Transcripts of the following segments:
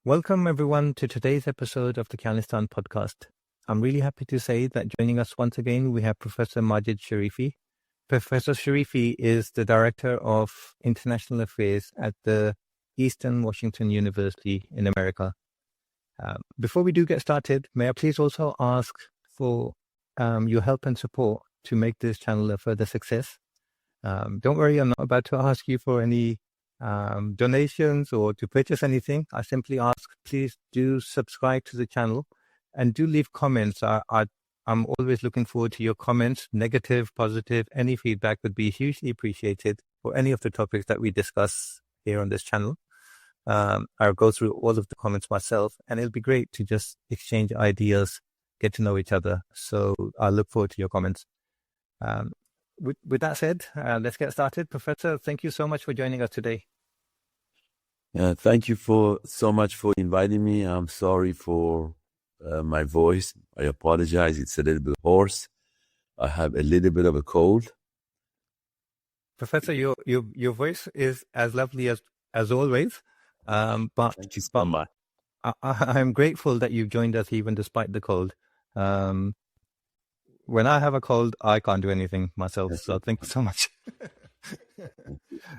Welcome, everyone, to today's episode of the Kianistan podcast. I'm really happy to say that joining us once again, we have Professor Majid Sharifi. Professor Sharifi is the Director of International Affairs at the Eastern Washington University in America. Before we do get started, may I please also ask for your help and support to make this channel a further success? Don't worry, I'm not about to ask you for any donations or to purchase anything. I simply ask, please do subscribe to the channel and do leave comments. I'm always looking forward to your comments, negative, positive, any feedback would be hugely appreciated for any of the topics that we discuss here on this channel. I'll go through all of the comments myself, and it'll be great to just exchange ideas, get to know each other. So I look forward to your comments. With that said, let's get started. Professor, thank you so much for joining us today. Thank you so much for inviting me. I'm sorry for my voice. I apologize. It's a little bit hoarse. I have a little bit of a cold. Professor, your voice is as lovely as always. But thank you so much. I'm grateful that you've joined us even despite the cold. When I have a cold, I can't do anything myself. So thank you so much.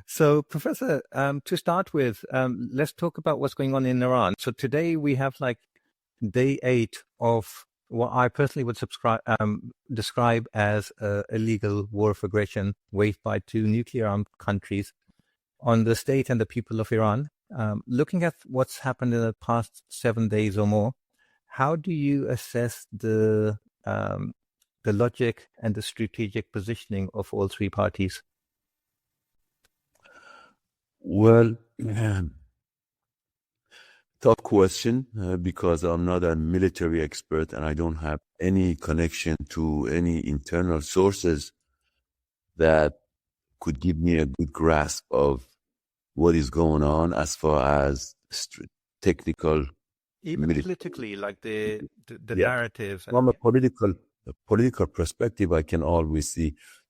So, Professor, to start with, let's talk about what's going on in Iran. So today we have like day 8 of what I personally would describe as a illegal war of aggression waged by 2 nuclear-armed countries on the state and the people of Iran. Looking at what's happened in the past 7 days or more, how do you assess the logic and the strategic positioning of all 3 parties? Well, tough question because I'm not a military expert and I don't have any connection to any internal sources that could give me a good grasp of what is going on as far as technical, even politically, like the narratives. From a political perspective, I can always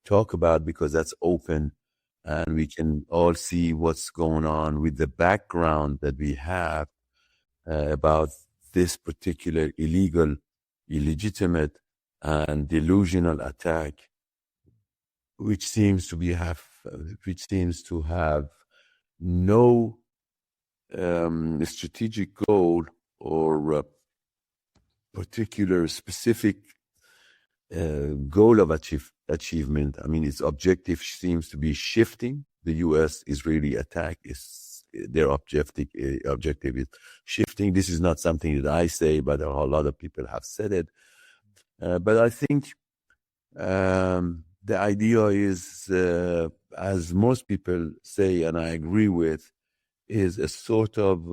talk about because that's open. And we can all see what's going on with the background that we have about this particular illegal, illegitimate, and delusional attack, which seems to have no strategic goal or particular specific goal of achievement. I mean, its objective seems to be shifting. The U.S.-Israeli attack their objective is shifting. This is not something that I say, but a whole lot of people have said it. But I think the idea is, as most people say, and I agree with, is a sort of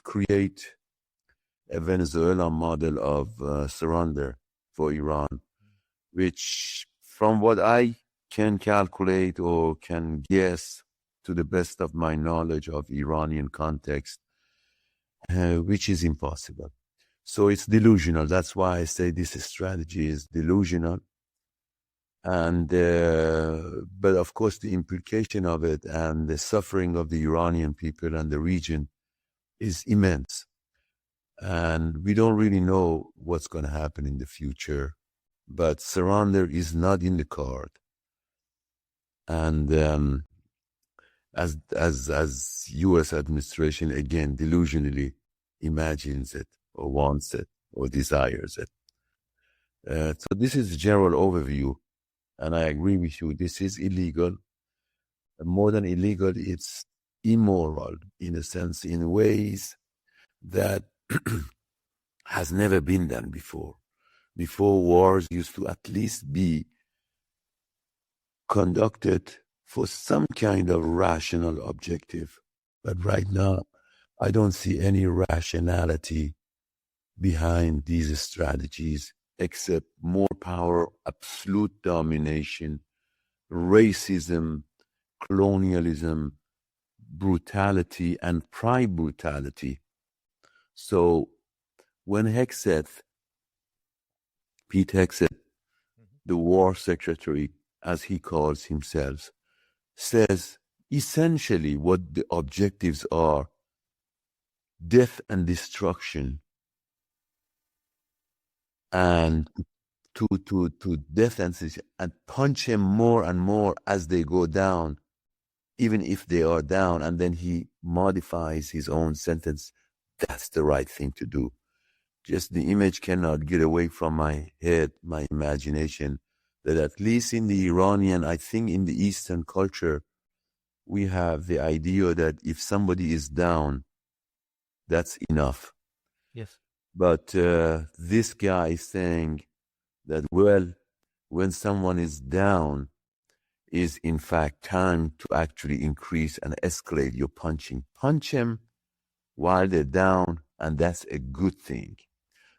create a Venezuelan model of surrender for Iran, which from what I can calculate or can guess to the best of my knowledge of Iranian context, which is impossible. So it's delusional. That's why I say this strategy is delusional. And but of course the implication of it and the suffering of the Iranian people and the region is immense. And we don't really know what's going to happen in the future, but surrender is not in the card. And as U.S. administration, again, delusionally imagines it or wants it or desires it. So this is the general overview. And I agree with you. This is illegal. More than illegal, it's immoral in a sense, in ways that has never been done before. Before, wars used to at least be conducted for some kind of rational objective. But right now, I don't see any rationality behind these strategies except more power, absolute domination, racism, colonialism, brutality, and pride brutality. So when Pete Hegseth, the war secretary, as he calls himself, says essentially what the objectives are death and destruction, and to death and destruction, and punch him more and more as they go down, even if they are down, and then he modifies his own sentence. That's the right thing to do. Just the image cannot get away from my head, my imagination, that at least in the Iranian, I think in the Eastern culture, we have the idea that if somebody is down, that's enough. Yes. But this guy is saying that, well, when someone is down, is in fact time to actually increase and escalate your punching. Punch him while they're down, and that's a good thing.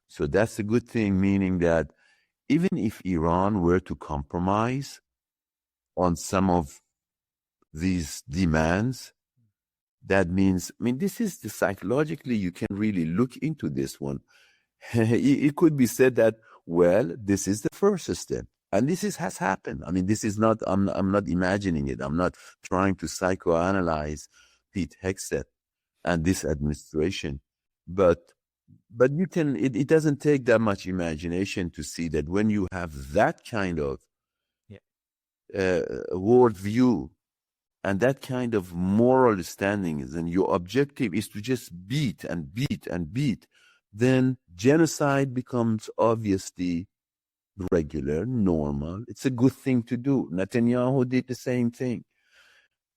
So that's a good thing, meaning that even if Iran were to compromise on some of these demands, that means, I mean, this is the psychologically, you can really look into this one. It could be said that, well, this is the first step. And this has happened. I mean, this is not, I'm not imagining it. I'm not trying to psychoanalyze Pete Hegseth and this administration. But you can, it doesn't take that much imagination to see that when you have that kind of worldview and that kind of moral standings, and your objective is to just beat and beat and beat, then genocide becomes obviously regular, normal. It's a good thing to do. Netanyahu did the same thing.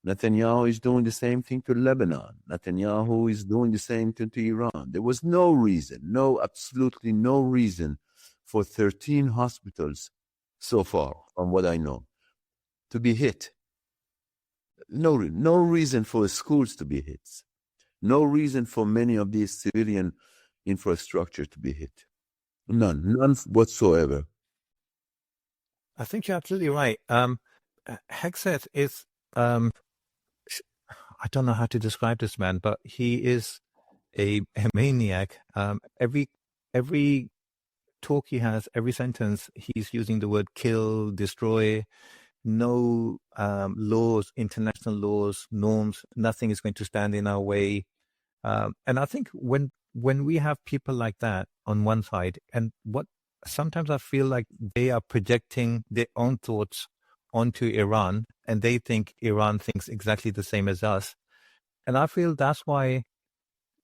Netanyahu is doing the same thing to Lebanon. Netanyahu is doing the same thing to Iran. There was no reason, absolutely no reason for 13 hospitals so far, from what I know, to be hit. No reason for schools to be hit. No reason for many of these civilian infrastructure to be hit. None whatsoever. I think you're absolutely right. Hegseth is, I don't know how to describe this man, but he is a maniac. Every talk he has, every sentence, he's using the word kill, destroy. No laws, international laws, norms, nothing is going to stand in our way. And I think when we have people like that on one side, and what sometimes I feel like they are projecting their own thoughts onto Iran, and they think Iran thinks exactly the same as us. And I feel that's why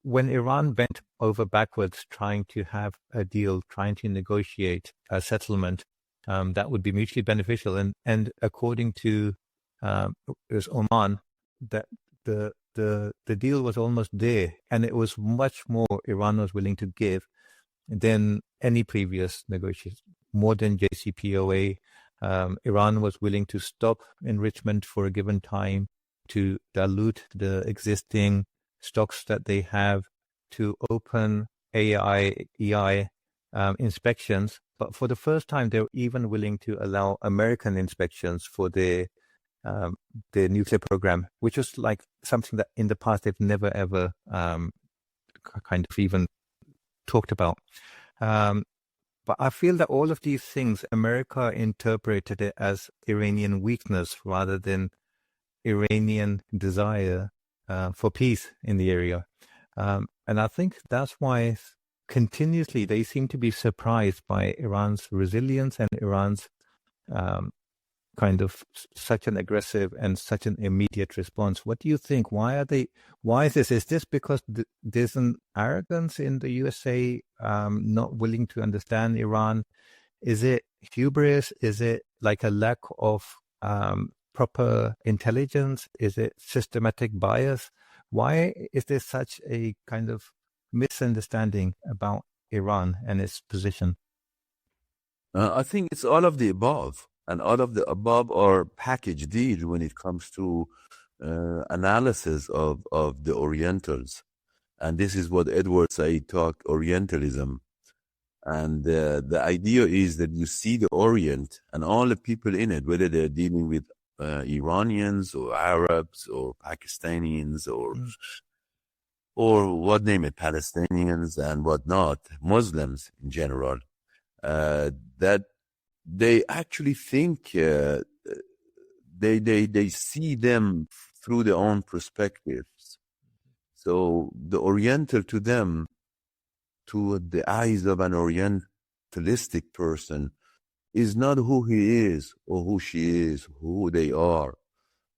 when Iran bent over backwards trying to have a deal, trying to negotiate a settlement, that would be mutually beneficial. And according to it was Oman, that the deal was almost there, and it was much more Iran was willing to give than any previous negotiation, more than JCPOA. Iran was willing to stop enrichment for a given time, to dilute the existing stocks that they have, to open EI inspections. But for the first time, they're even willing to allow American inspections for their nuclear program, which was like something that in the past they've never ever kind of even talked about. But I feel that all of these things, America interpreted it as Iranian weakness rather than Iranian desire for peace in the area. And I think that's why continuously they seem to be surprised by Iran's resilience and Iran's kind of such an aggressive and such an immediate response. What do you think? Why is this? Is this because there's an arrogance in the USA, not willing to understand Iran? Is it hubris? Is it like a lack of proper intelligence? Is it systematic bias? Why is there such a kind of misunderstanding about Iran and its position? I think it's all of the above, and all of the above are package deal when it comes to analysis of the Orientals. And this is what Edward Said talked, Orientalism. And the idea is that you see the Orient and all the people in it, whether they're dealing with Iranians or Arabs or Pakistanians or what name it, Palestinians and whatnot, Muslims in general, that they actually think they see them through their own perspectives. So the Oriental to them, to the eyes of an Orientalistic person, is not who he is or who she is, who they are.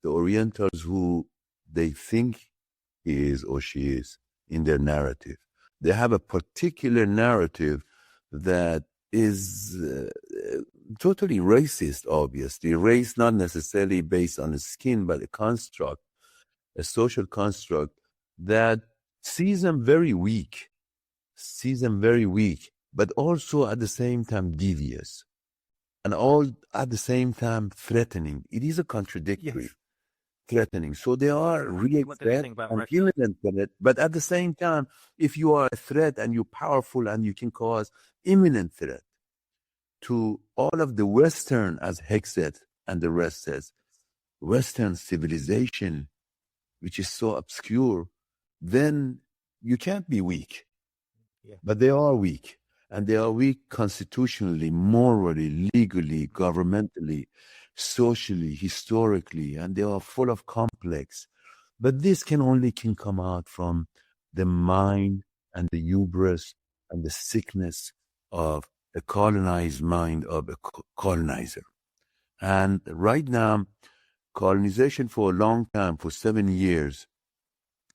The Orientals who they think he is or she is in their narrative. They have a particular narrative that is totally racist, obviously. Race not necessarily based on the skin, but a construct, a social construct that sees them very weak, but also at the same time devious, and all at the same time threatening. It is a contradictory. Yes. Threatening. So they are real threat and imminent threat, but at the same time, if you are a threat and you're powerful and you can cause imminent threat to all of the Western, as Heck said, and the rest says, Western civilization, which is so obscure, then you can't be weak. Yeah. But they are weak. And they are weak constitutionally, morally, legally, governmentally, socially, historically, and they are full of complex. But this can come out from the mind and the hubris and the sickness of a colonized mind of a colonizer. And right now, colonization for a long time, for 7 years,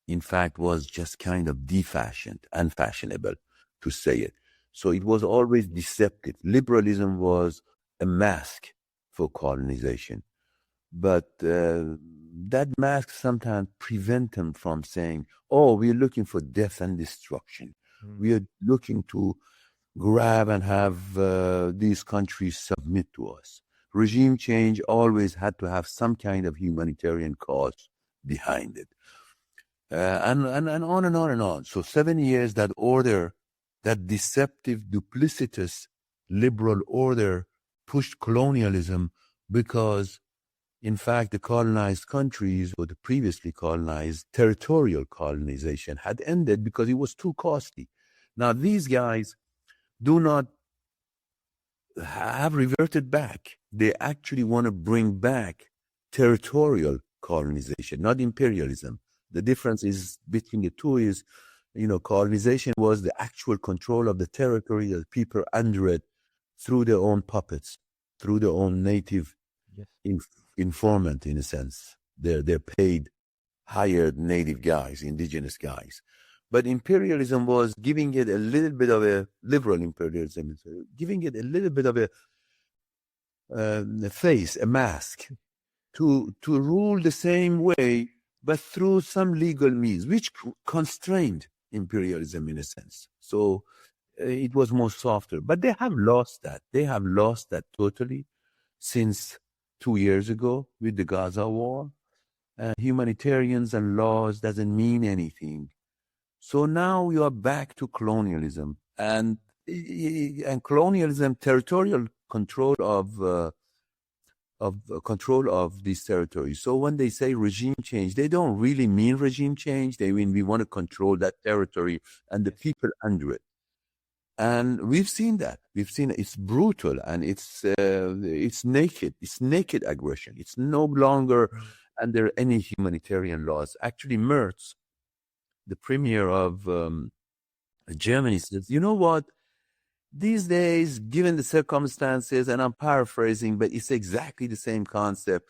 in fact, was just kind of defashioned, unfashionable to say it. So it was always deceptive. Liberalism was a mask for colonization. But that mask sometimes prevent them from saying, oh, we're looking for death and destruction. We are looking to grab and have these countries submit to us. Regime change always had to have some kind of humanitarian cause behind it. And on and on and on. So 7 years, that order, that deceptive, duplicitous liberal order pushed colonialism because, in fact, the colonized countries or the previously colonized territorial colonization had ended because it was too costly. Now, these guys do not have reverted back. They actually want to bring back territorial colonization, not imperialism. The difference is between the two is, colonization was the actual control of the territory of the people under it through their own puppets, through their own native informant, in a sense. They're paid, hired native guys, indigenous guys. But imperialism was giving it a little bit of a liberal imperialism, giving it a little bit of a face, a mask, to rule the same way, but through some legal means, which constrained imperialism in a sense. So it was more softer. But they have lost that. They have lost that totally since 2 years ago with the Gaza war. Humanitarians and laws doesn't mean anything. So now we are back to colonialism and colonialism, territorial control of these territories. So when they say regime change, they don't really mean regime change. They mean we want to control that territory and the people under it. And we've seen that. It's brutal and it's naked. It's naked aggression. It's no longer under any humanitarian laws. Actually, Merz, the premier of Germany, says, you know what? These days, given the circumstances, and I'm paraphrasing, but it's exactly the same concept.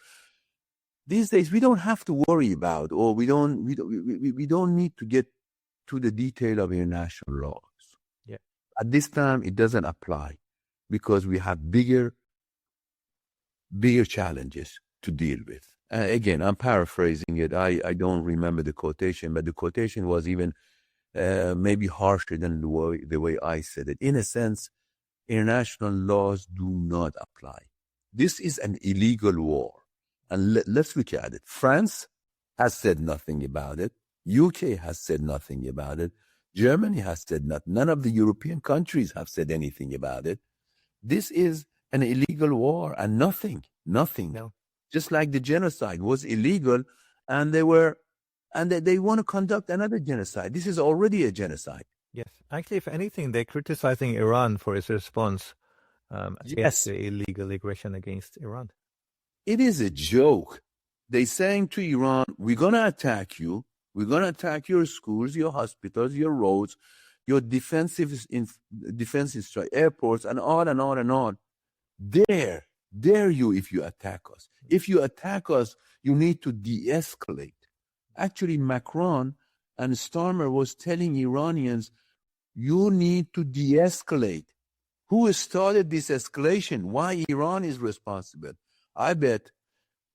These days, we don't have to worry about, or we don't need to get to the detail of international laws. Yeah. At this time, it doesn't apply because we have bigger challenges to deal with. Again, I'm paraphrasing it. I don't remember the quotation, but the quotation was even maybe harsher than the way I said it. In a sense, international laws do not apply. This is an illegal war. And let's look at it. France has said nothing about it. UK has said nothing about it. Germany has said nothing. None of the European countries have said anything about it. This is an illegal war and nothing. No. Just like the genocide was illegal and they want to conduct another genocide. This is already a genocide. Yes. Actually, if anything, they're criticizing Iran for its response against the illegal aggression against Iran. It is a joke. They're saying to Iran, we're going to attack you. We're going to attack your schools, your hospitals, your roads, your defensive airports, and on and on and on. Dare you if you attack us. If you attack us, you need to de-escalate. Actually, Macron and Starmer was telling Iranians, you need to de-escalate. Who started this escalation? Why Iran is responsible? I bet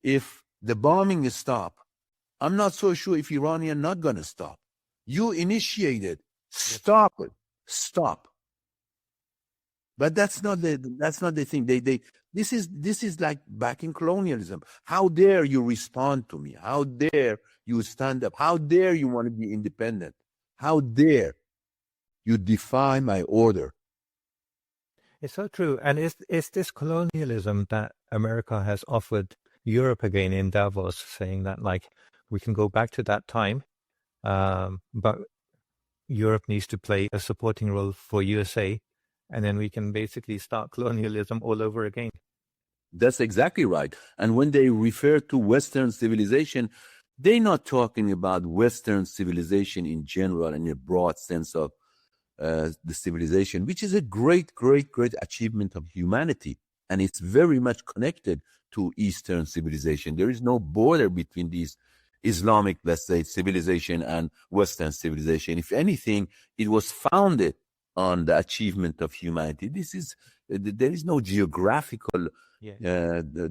if the bombing stop, I'm not so sure if Iranian not going to stop. You initiated. Stop it. Stop. But that's not the thing. This is like back in colonialism. How dare you respond to me? How dare you stand up? How dare you want to be independent? How dare you defy my order? It's so true. And it's this colonialism that America has offered Europe again in Davos, saying that like we can go back to that time, but Europe needs to play a supporting role for USA, and then we can basically start colonialism all over again. That's exactly right. And when they refer to Western civilization, they're not talking about Western civilization in general in a broad sense of the civilization, which is a great achievement of humanity. And it's very much connected to Eastern civilization. There is no border between these Islamic, let's say, civilization and Western civilization. If anything, it was founded on the achievement of humanity. There is no geographical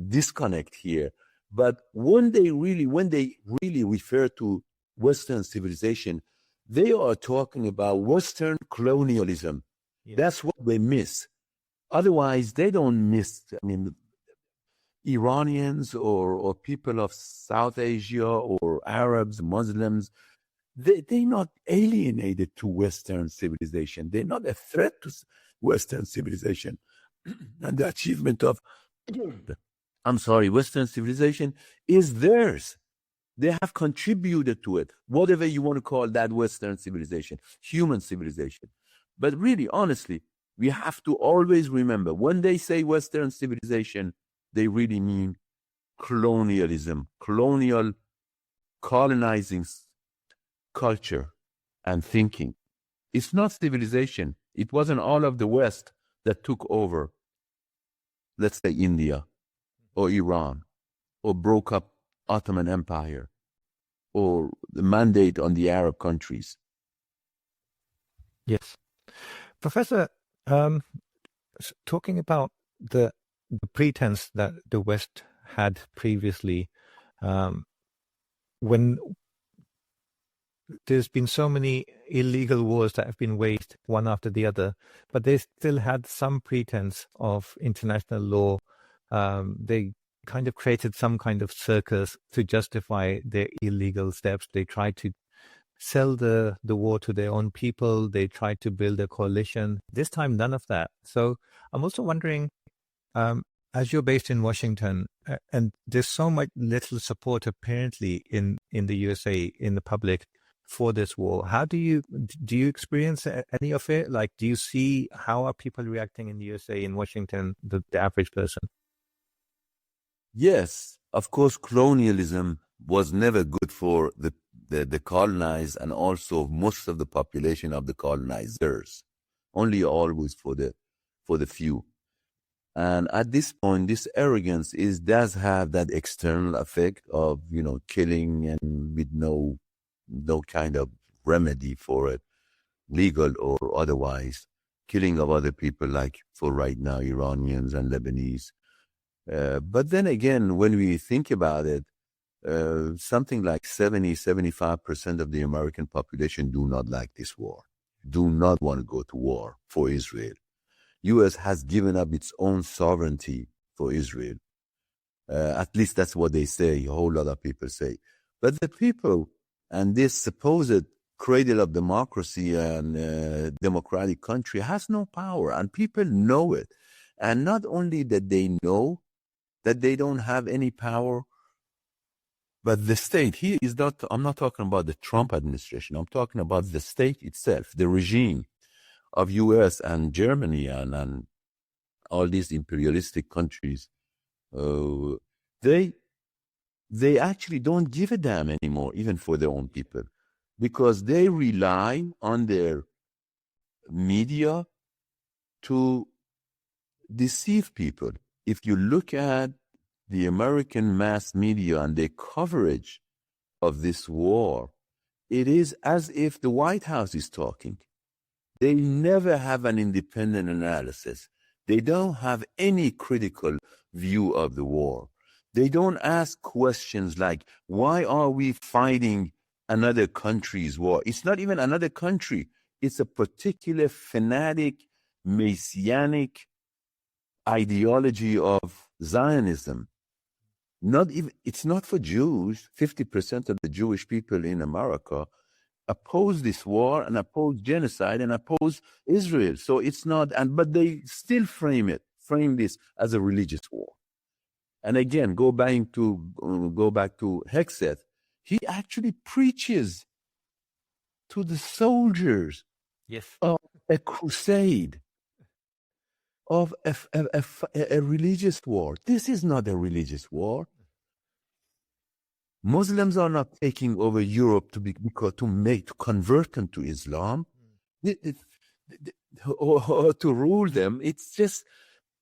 disconnect here. But when they really refer to Western civilization, they are talking about Western colonialism. Yeah. That's what they miss. Otherwise, they don't miss. I mean, Iranians or people of South Asia or Arabs, Muslims, they're not alienated to Western civilization. They're not a threat to Western civilization. And the achievement of, Western civilization is theirs. They have contributed to it, whatever you want to call that Western civilization, human civilization. But really, honestly, we have to always remember, when they say Western civilization, they really mean colonialism, colonizing culture and thinking. It's not civilization. It wasn't all of the West that took over, let's say, India or Iran, or broke up Ottoman Empire, or the mandate on the Arab countries. Yes. Professor, talking about the pretense that the West had previously, when there's been so many illegal wars that have been waged one after the other, but they still had some pretense of international law. They kind of created some kind of circus to justify their illegal steps. They tried to sell the war to their own people. They tried to build a coalition. This time, none of that. So I'm also wondering, as you're based in Washington, and there's so much little support apparently in the USA, in the public, for this war, how do you experience any of it? Like, do you see how are people reacting in the USA, in Washington, the average person? Yes, of course, colonialism was never good for the colonized and also most of the population of the colonizers. Only always for the few. And at this point, this arrogance does have that external effect of, killing and with no kind of remedy for it, legal or otherwise, killing of other people, like for right now, Iranians and Lebanese. But then again, when we think about it, something like 75% of the American population do not like this war, do not want to go to war for Israel. U.S. has given up its own sovereignty for Israel. At least that's what they say, a whole lot of people say. But the people and this supposed cradle of democracy and democratic country has no power, and people know it. And not only that they know that they don't have any power, but the state, I'm not talking about the Trump administration, I'm talking about the state itself, the regime of US and Germany and all these imperialistic countries. They actually don't give a damn anymore, even for their own people. because they rely on their media to deceive people. If you look at the American mass media and their coverage of this war, it is as if the White House is talking. They never have an independent analysis. They don't have any critical view of the war. They don't ask questions like, why are we fighting another country's war? It's not even another country. It's a particular fanatic, messianic ideology of Zionism. It's not for Jews. 50% of the Jewish people in America oppose this war and oppose genocide and oppose Israel. So it's not, but they still frame this as a religious war. And again, go back to Hegseth. He actually preaches to the soldiers of a crusade, of a religious war. This is not a religious war. Muslims are not taking over Europe to convert them to Islam, or to rule them.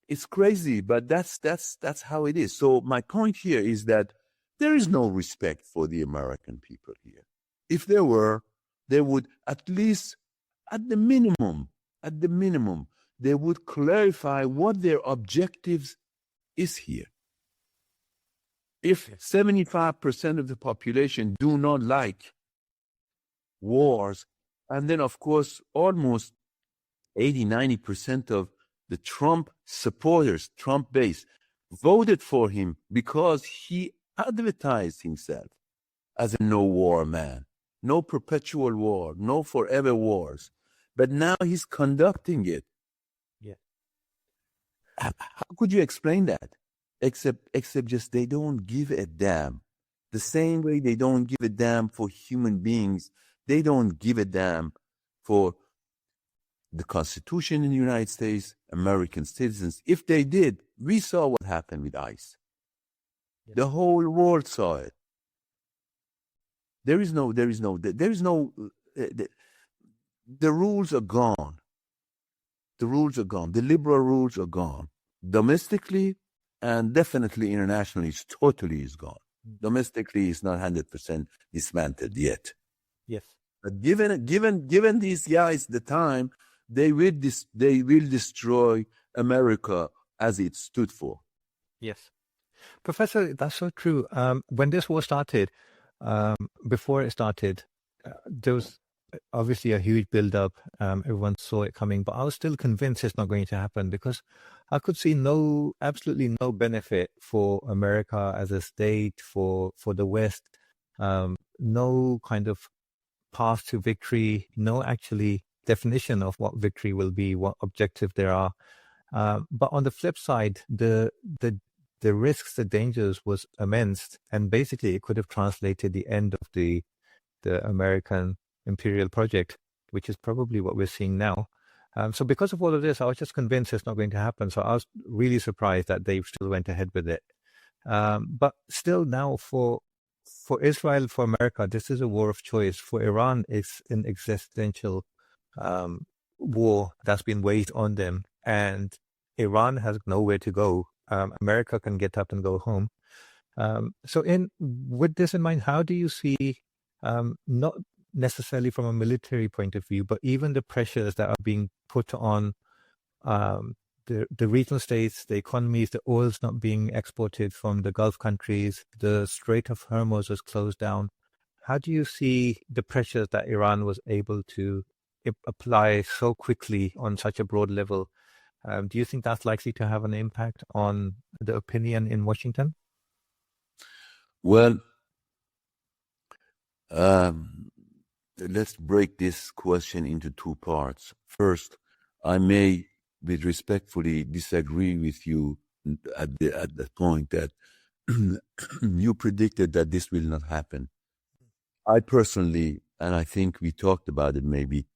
It's crazy, but that's how it is. So my point here is that there is no respect for the American people here. If there were, they would at least, at the minimum, they would clarify what their objectives is here. If 75% of the population do not like wars, and then of course almost 80-90% of the Trump supporters, Trump base, voted for him because he advertised himself as a no-war man, no perpetual war, no forever wars. But now he's conducting it. Yeah. How could you explain that? Except just they don't give a damn. The same way they don't give a damn for human beings, they don't give a damn for the Constitution in the United States, American citizens. If they did, we saw what happened with ICE. Yes. The whole world saw it. The rules are gone. The rules are gone. The liberal rules are gone. Domestically and definitely internationally, it's totally is gone. Domestically, it's not 100% dismantled yet. Yes. But given these guys the time, they will destroy America as it stood for. Yes. Professor, that's so true. When this war started, before it started, there was obviously a huge build-up. Everyone saw it coming, but I was still convinced it's not going to happen because I could see absolutely no benefit for America as a state, for the West, no kind of path to victory, no actually definition of what victory will be, what objective there are. But on the flip side, the risks, the dangers was immense, and basically it could have translated the end of the American imperial project, which is probably what we're seeing now. So because of all of this, I was just convinced it's not going to happen. So I was really surprised that they still went ahead with it. But still now for Israel, for America, this is a war of choice. For Iran, it's an existential war that's been waged on them. And Iran has nowhere to go. America can get up and go home. So with this in mind, how do you see, not necessarily from a military point of view, but even the pressures that are being put on the regional states, the economies, the oil's not being exported from the Gulf countries, the Strait of Hormuz is closed down. How do you see the pressures that Iran was able to apply so quickly on such a broad level? Do you think that's likely to have an impact on the opinion in Washington? Well, let's break this question into two parts. First, I may respectfully disagree with you at the point that you predicted that this will not happen. I personally, and I think we talked about it maybe,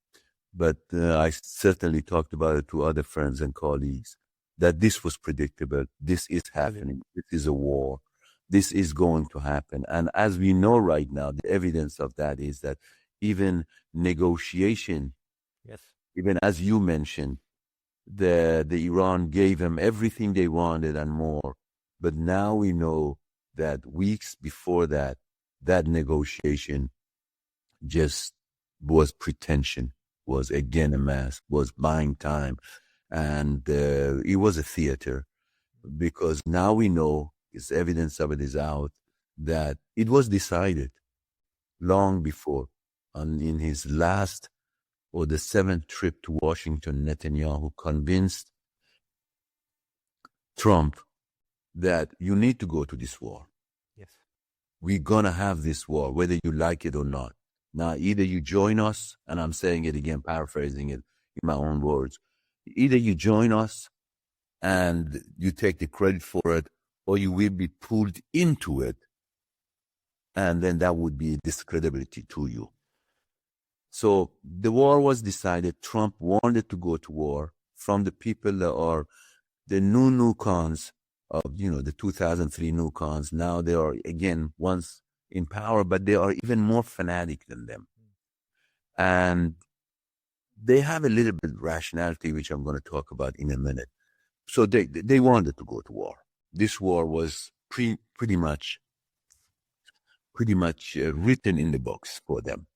but I certainly talked about it to other friends and colleagues, that this was predictable. This is happening. This is a war. This is going to happen. And as we know right now, the evidence of that is that even negotiation, Yes. even as you mentioned, the Iran gave them everything they wanted and more. But now we know that weeks before that, that negotiation just was pretension, was again a mask, was buying time. And it was a theater, because now we know, it's evidence of it is out, that it was decided long before. And in his last or the seventh trip to Washington, Netanyahu convinced Trump that you need to go to this war. Yes. We're going to have this war, whether you like it or not. Now, either you join us, and I'm saying it again, paraphrasing it in my own words, either you join us and you take the credit for it, or you will be pulled into it, and then that would be discredibility to you. So the war was decided. Trump wanted to go to war. From the people that are the new cons of, the 2003 new cons, now they are again once in power, but they are even more fanatic than them. And they have a little bit of rationality, which I'm going to talk about in a minute. So they wanted to go to war. This war was pretty much written in the books for them.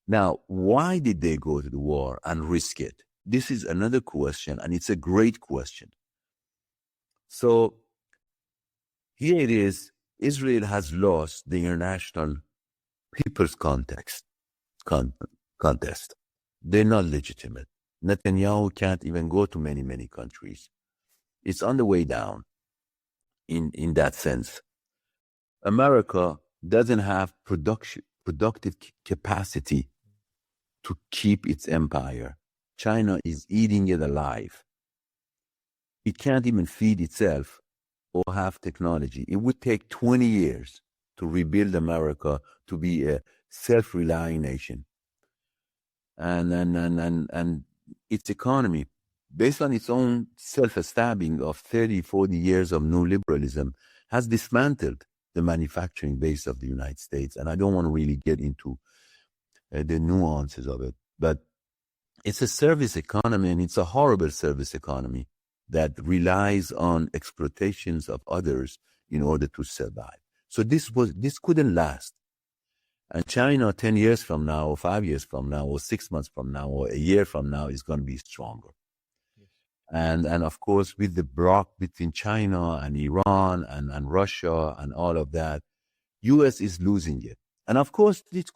Now, why did they go to the war and risk it? This is another question, and it's a great question. So here it is. Israel has lost the international people's contest. They're not legitimate. Netanyahu can't even go to many countries. It's on the way down in that sense. America doesn't have productive capacity to keep its empire. China is eating it alive. It can't even feed itself or have technology. It would take 20 years to rebuild America to be a self-relying nation. And its economy, based on its own self-establishing of 30, 40 years of new liberalism, has dismantled the manufacturing base of the United States. And I don't want to really get into the nuances of it, but it's a service economy, and it's a horrible service economy that relies on exploitations of others in order to survive. So this couldn't last. And China 10 years from now, or 5 years from now, or 6 months from now, or a year from now is going to be stronger. Yes. And of course, with the block between China and Iran and Russia and all of that, US is losing it. And of course, this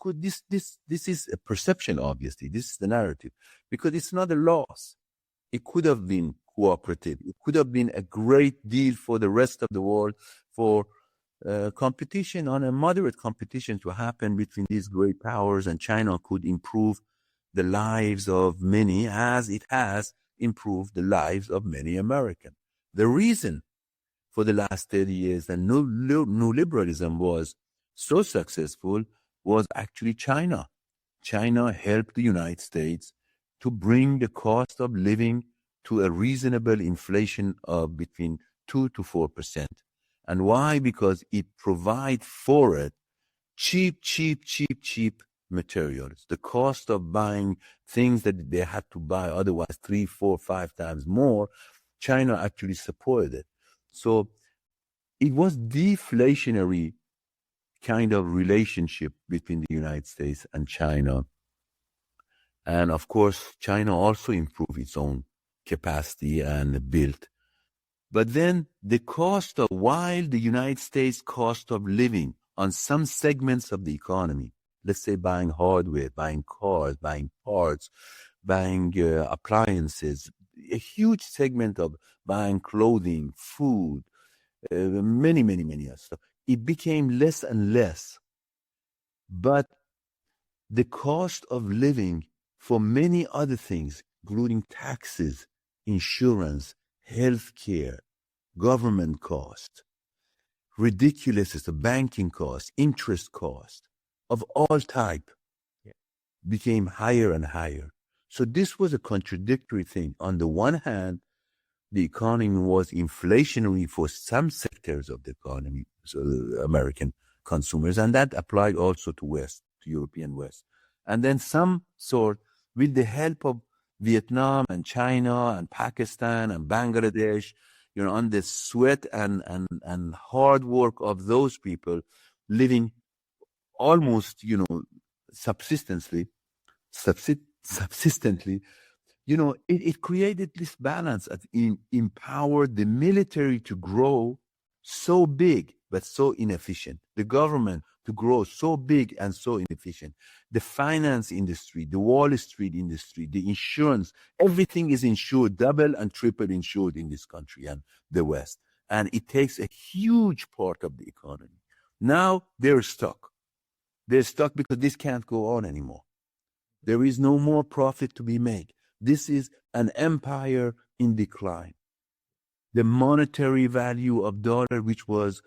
is a perception, obviously. This is the narrative, because it's not a loss. It could have been cooperative. It could have been a great deal for the rest of the world, for competition, on a moderate competition to happen between these great powers, and China could improve the lives of many, as it has improved the lives of many Americans. The reason for the last 30 years that new liberalism was so successful was actually China. China helped the United States to bring the cost of living to a reasonable inflation of between 2 to 4%. And why? Because it provides for it cheap materials. The cost of buying things that they had to buy otherwise 3, 4, 5 times more, China actually supported it. So it was deflationary kind of relationship between the United States and China. And of course, China also improved its own capacity and built. But then the cost of, while the United States cost of living on some segments of the economy, let's say buying hardware, buying cars, buying parts, buying appliances, a huge segment of buying clothing, food, many stuff, it became less and less. But the cost of living for many other things, including taxes, insurance, healthcare, government cost, ridiculous is the banking cost, interest cost of all type, became higher and higher. So this was a contradictory thing. On the one hand, the economy was inflationary for some sectors of the economy, so American consumers, and that applied also to West, to European West. And then some sort, with the help of Vietnam and China and Pakistan and Bangladesh, on the sweat and hard work of those people living almost, subsistently, it created this balance. It empowered the military to grow so big, but so inefficient. The government to grow so big and so inefficient. The finance industry, the Wall Street industry, the insurance, everything is insured, double and triple insured in this country and the West. And it takes a huge part of the economy. Now they're stuck. They're stuck because this can't go on anymore. There is no more profit to be made. This is an empire in decline. The monetary value of dollar, which was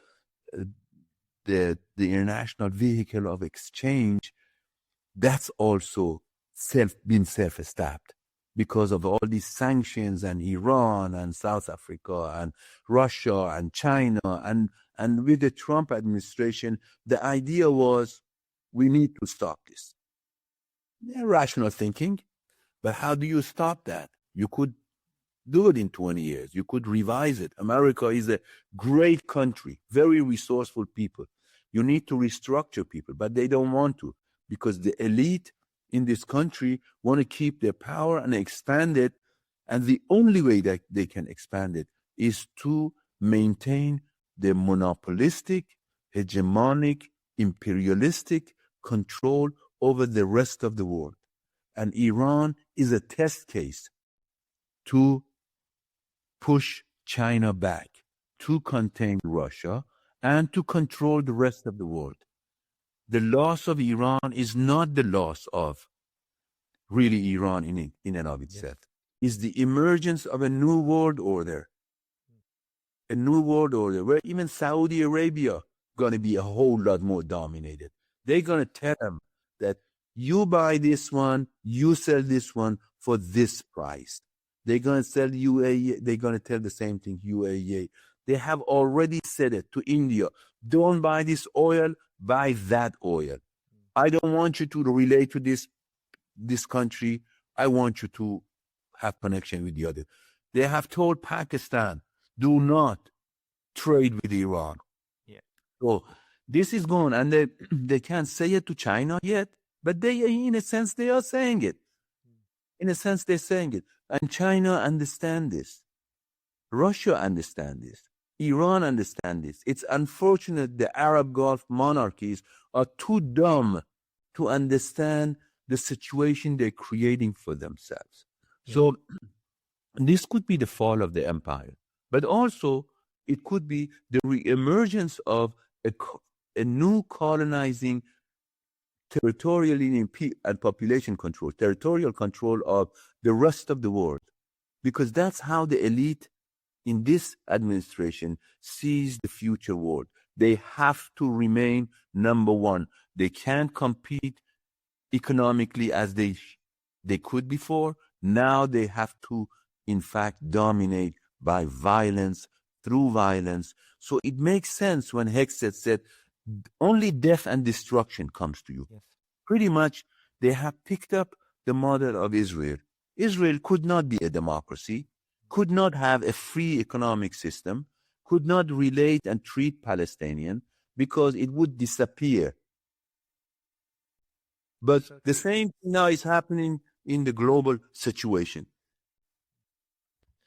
the international vehicle of exchange, that's also been self-established because of all these sanctions and Iran and South Africa and Russia and China. And with the Trump administration, the idea was we need to stop this. Rational thinking, but how do you stop that? You could do it in 20 years. You could revise it. America is a great country, very resourceful people. You need to restructure people, but they don't want to because the elite in this country want to keep their power and expand it. And the only way that they can expand it is to maintain the monopolistic, hegemonic, imperialistic control over the rest of the world. And Iran is a test case to push China back, to contain Russia, and to control the rest of the world. The loss of Iran is not the loss of really Iran in and of itself. It's the emergence of a new world order. A new world order where even Saudi Arabia going to be a whole lot more dominated. They're going to tell them that you buy this one, you sell this one for this price. They're going to sell UAE. They're going to tell the same thing, UAE. They have already said it to India. Don't buy this oil, buy that oil. I don't want you to relate to this country. I want you to have connection with the other. They have told Pakistan, do not trade with Iran. Yeah. So this is going, and they can't say it to China yet, but they, in a sense, they are saying it. In a sense, they're saying it. And China understands this. Russia understands this. Iran understands this. It's unfortunate the Arab Gulf monarchies are too dumb to understand the situation they're creating for themselves. Yeah. So this could be the fall of the empire, but also it could be the re-emergence of a new colonizing territorial and population control, territorial control of the rest of the world, because that's how the elite in this administration sees the future world. They have to remain number one. They can't compete economically as they could before. Now they have to, in fact, dominate by violence, through violence. So it makes sense when Hegseth said, only death and destruction comes to you. Yes. Pretty much, they have picked up the model of Israel. Israel could not be a democracy, could not have a free economic system, could not relate and treat Palestinians because it would disappear. But the same thing now is happening in the global situation.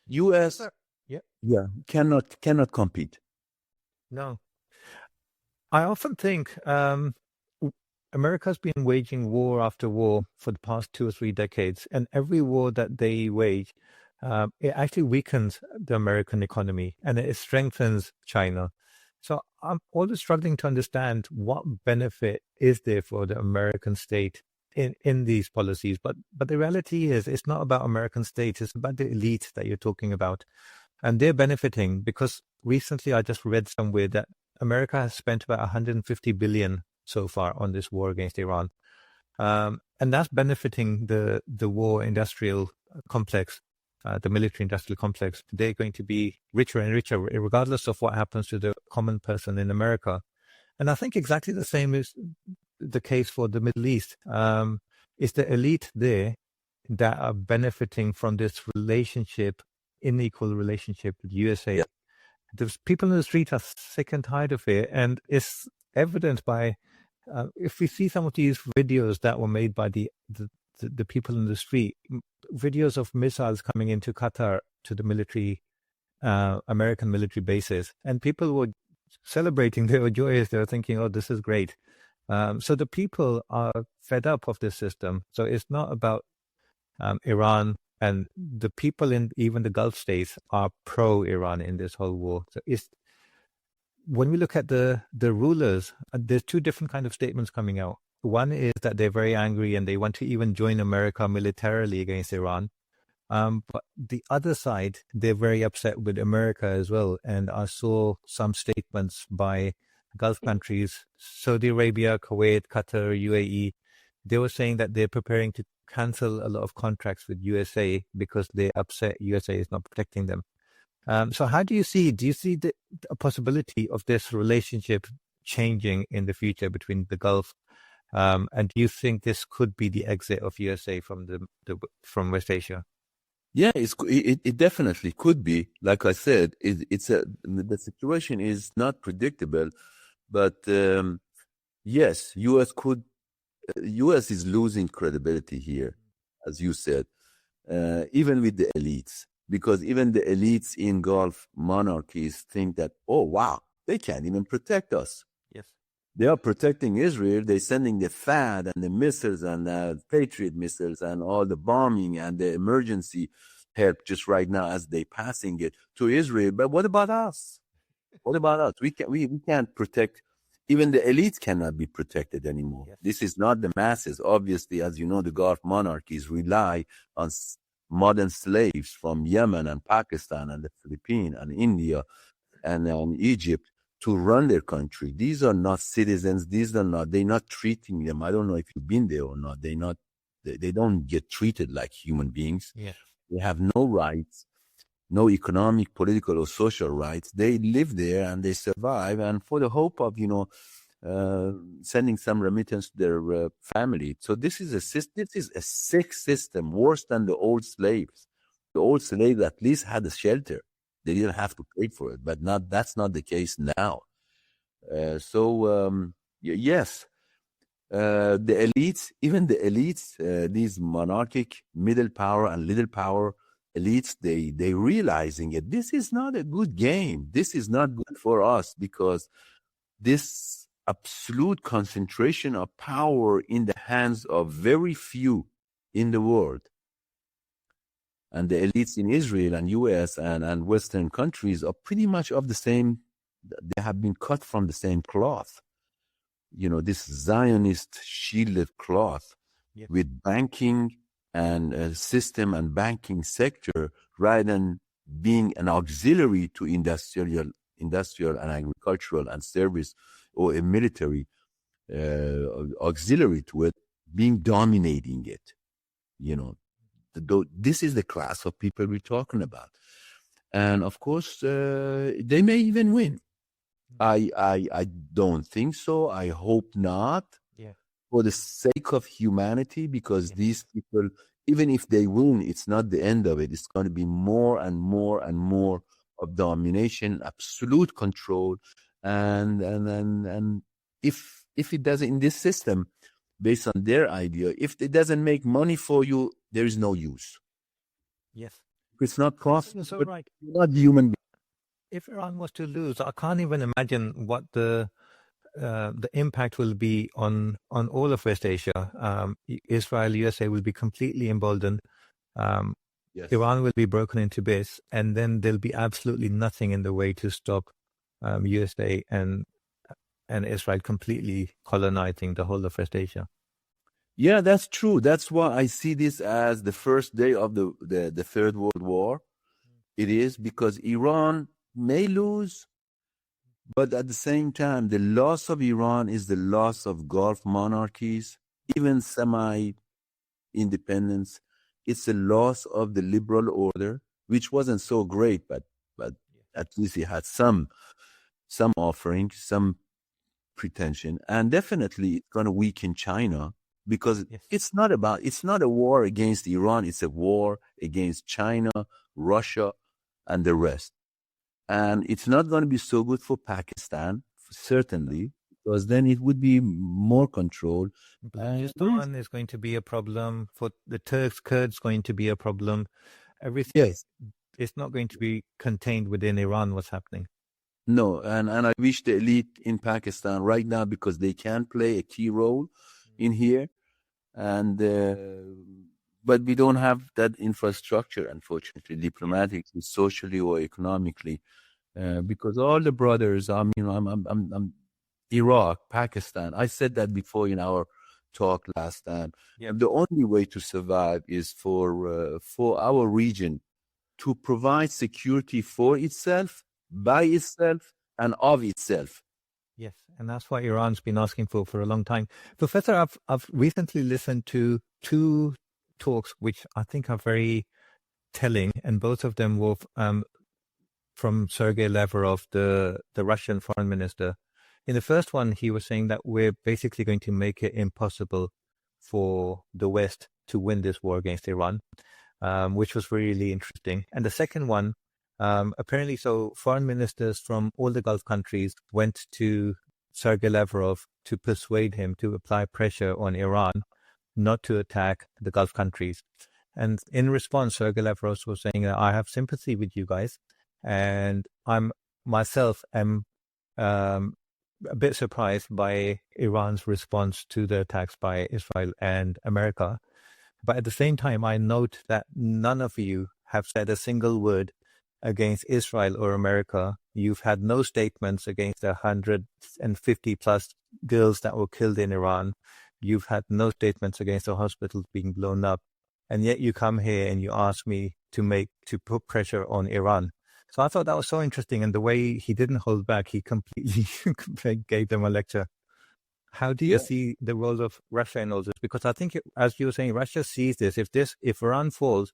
U.S. cannot compete. No. I often think America's been waging war after war for the past 2 or 3 decades, and every war that they wage, it actually weakens the American economy and it strengthens China. So I'm always struggling to understand what benefit is there for the American state in these policies. But the reality is it's not about American states, it's about the elite that you're talking about. And they're benefiting because recently I just read somewhere that America has spent about $150 billion so far on this war against Iran. And that's benefiting the war industrial complex, the military industrial complex. They're going to be richer and richer, regardless of what happens to the common person in America. And I think exactly the same is the case for the Middle East. It's the elite there that are benefiting from this relationship, unequal relationship with USA. Yeah. The people in the street are sick and tired of it, and it's evident by if we see some of these videos that were made by the people in the street, videos of missiles coming into Qatar to the military, American military bases, and people were celebrating. They were joyous. They were thinking, "Oh, this is great." So the people are fed up of this system. So it's not about Iran, and the people in even the Gulf states are pro-Iran in this whole war. So it's when we look at the rulers, there's two different kind of statements coming out. One is that they're very angry and they want to even join America militarily against Iran. But the other side, they're very upset with America as well. And I saw some statements by Gulf countries, Saudi Arabia, Kuwait, Qatar, UAE. They were saying that they're preparing to cancel a lot of contracts with USA because they're upset USA is not protecting them. So how do you see a possibility of this relationship changing in the future between the Gulf? And do you think this could be the exit of USA from from West Asia? Yeah, it definitely could be. Like I said, the situation is not predictable, but yes, U.S. is losing credibility here, as you said, even with the elites, because even the elites in Gulf monarchies think that, oh wow, they can't even protect us. Yes. They are protecting Israel. They're sending the THAAD and the missiles and Patriot missiles and all the bombing and the emergency help just right now as they're passing it to Israel. But what about us? What about us? We can't protect. Even the elites cannot be protected anymore. Yes. This is not the masses. Obviously, as you know, the Gulf monarchies rely on modern slaves from Yemen and Pakistan and the Philippines and India and Egypt to run their country. These are not citizens. They're not treating them. I don't know if you've been there or not. They don't get treated like human beings. Yeah. They have no rights, no economic, political, or social rights. They live there and they survive. And for the hope of, sending some remittance to their family. So this is a sick system, worse than the old slaves. The old slaves at least had a shelter. They didn't have to pay for it, but that's not the case now. Yes, the elites, even the elites, these monarchic middle power and little power elites, they realizing it. This is not a good game. This is not good for us because this absolute concentration of power in the hands of very few in the world. And the elites in Israel and US and Western countries are pretty much of the same. They have been cut from the same cloth. This Zionist shielded cloth with banking and system and banking sector rather than being an auxiliary to industrial and agricultural and service or a military auxiliary to it, being dominating it. This is the class of people we're talking about. And of course, they may even win. I don't think so. I hope not. Yeah. For the sake of humanity, because these people, even if they win, it's not the end of it. It's going to be more and more and more of domination, absolute control. And if it doesn't, in this system, based on their idea, if it doesn't make money for you, there is no use. Yes. If it's not cost, so but right. you're not human being. If Iran was to lose, I can't even imagine what the impact will be on all of West Asia. Israel, USA will be completely emboldened. Yes. Iran will be broken into bits, and then there'll be absolutely nothing in the way to stop USA and Israel completely colonizing the whole of West Asia. Yeah, that's true. That's why I see this as the first day of the Third World War. It is because Iran may lose, but at the same time, the loss of Iran is the loss of Gulf monarchies, even semi-independence. It's a loss of the liberal order, which wasn't so great, but at least it had some offering, some pretension. And definitely it's going to weaken China because Yes. it's not a war against Iran. It's a war against China, Russia, and the rest. And it's not going to be so good for Pakistan, certainly, because then it would be more control. Balochistan is going to be a problem for the Turks, Kurds going to be a problem. Everything Yes. is not going to be contained within Iran, what's happening. No, and I wish the elite in Pakistan right now, because they can play a key role in here, and but we don't have that infrastructure, unfortunately, diplomatically, socially, or economically, because all the brothers, I'm Iraq, Pakistan. I said that before in our talk last time. Yeah. The only way to survive is for our region to provide security for itself, by itself, and of itself. Yes, and that's what Iran's been asking for a long time. Professor, I've recently listened to two talks which I think are very telling, and both of them were from Sergei Lavrov, the Russian foreign minister. In the first one, he was saying that we're basically going to make it impossible for the West to win this war against Iran, which was really interesting. And the second one, apparently, so foreign ministers from all the Gulf countries went to Sergei Lavrov to persuade him to apply pressure on Iran not to attack the Gulf countries. And in response, Sergei Lavrov was saying that I have sympathy with you guys, and I'm myself am a bit surprised by Iran's response to the attacks by Israel and America. But at the same time, I note that none of you have said a single word against Israel or America. You've had no statements against the 150 plus girls that were killed in Iran. You've had no statements against the hospitals being blown up. And yet you come here and you ask me to put pressure on Iran. So I thought that was so interesting. And the way he didn't hold back, he completely gave them a lecture. How do you see the role of Russia in all this? Because I think, as you were saying, Russia sees this. If Iran falls,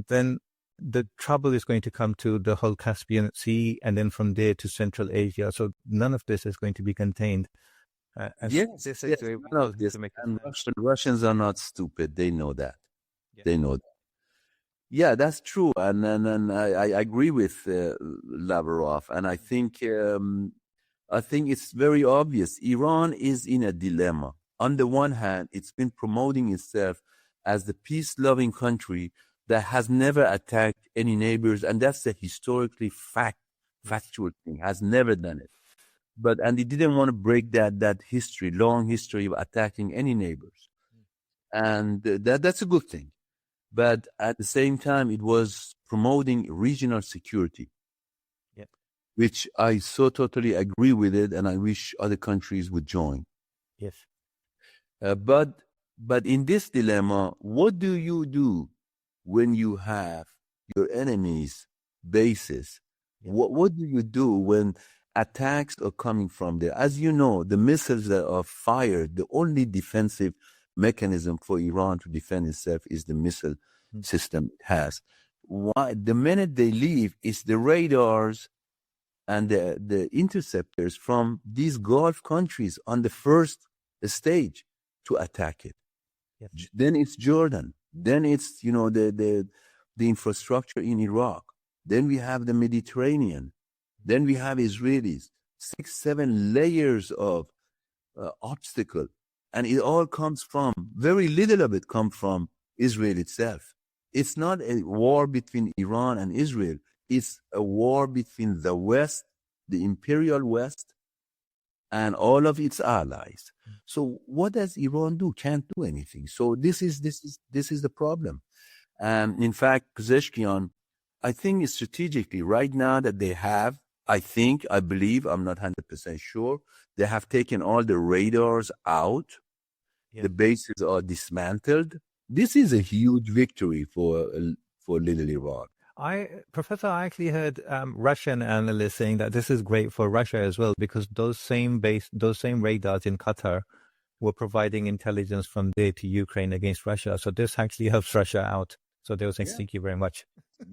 then the trouble is going to come to the whole Caspian Sea, and then from there to Central Asia. So none of this is going to be contained. Yes, none of this. And Russians are not stupid. They know that. Yeah. They know that. Yeah, that's true. And I agree with Lavrov. And I think it's very obvious. Iran is in a dilemma. On the one hand, it's been promoting itself as the peace-loving country that has never attacked any neighbors, and that's a historically factual thing, has never done it. And it didn't want to break that long history of attacking any neighbors. And that's a good thing. But at the same time, it was promoting regional security, which I so totally agree with it, and I wish other countries would join. Yes. But in this dilemma, what do you do when you have your enemy's bases? What do you do when attacks are coming from there? As you know, the missiles that are fired, the only defensive mechanism for Iran to defend itself is the missile system it has. Why? The minute they leave, it's the radars and the interceptors from these Gulf countries on the first stage to attack it. Yes. Then it's Jordan. Then it's the infrastructure in Iraq. Then we have the Mediterranean. Then we have Israelis. 6-7 layers of obstacle, and it all comes from, very little of it comes from Israel itself. It's not a war between Iran and Israel. It's a war between the West, the Imperial West, and all of its allies. So what does Iran do? Can't do anything. So this is the problem. In fact, Pezeshkian, I think strategically right now that they have, I believe, I'm not 100% sure, they have taken all the radars out. Yeah. The bases are dismantled. This is a huge victory for little Iran. Professor, I actually heard Russian analysts saying that this is great for Russia as well, because those same radars in Qatar were providing intelligence from there to Ukraine against Russia. So this actually helps Russia out. So they were saying, thank you very much.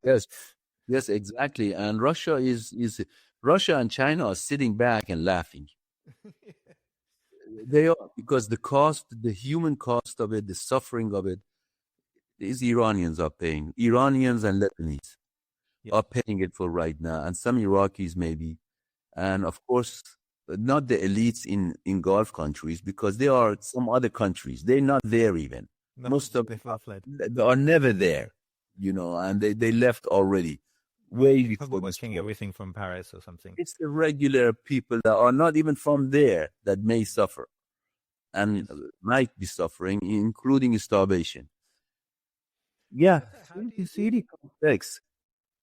Yes, exactly. And Russia and China are sitting back and laughing. They are, because the cost, the human cost of it, the suffering of it, these Iranians are paying. Iranians and Lebanese are paying it for right now, and some Iraqis maybe. And of course, not the elites in Gulf countries, because there are some other countries. They're not there even. No, Most of they've all fled. they are never there, and they left already way Probably before this watching war. everything from Paris or something. It's the regular people that are not even from there that may suffer and might be suffering, including starvation. Yeah, How do you it's see really complex.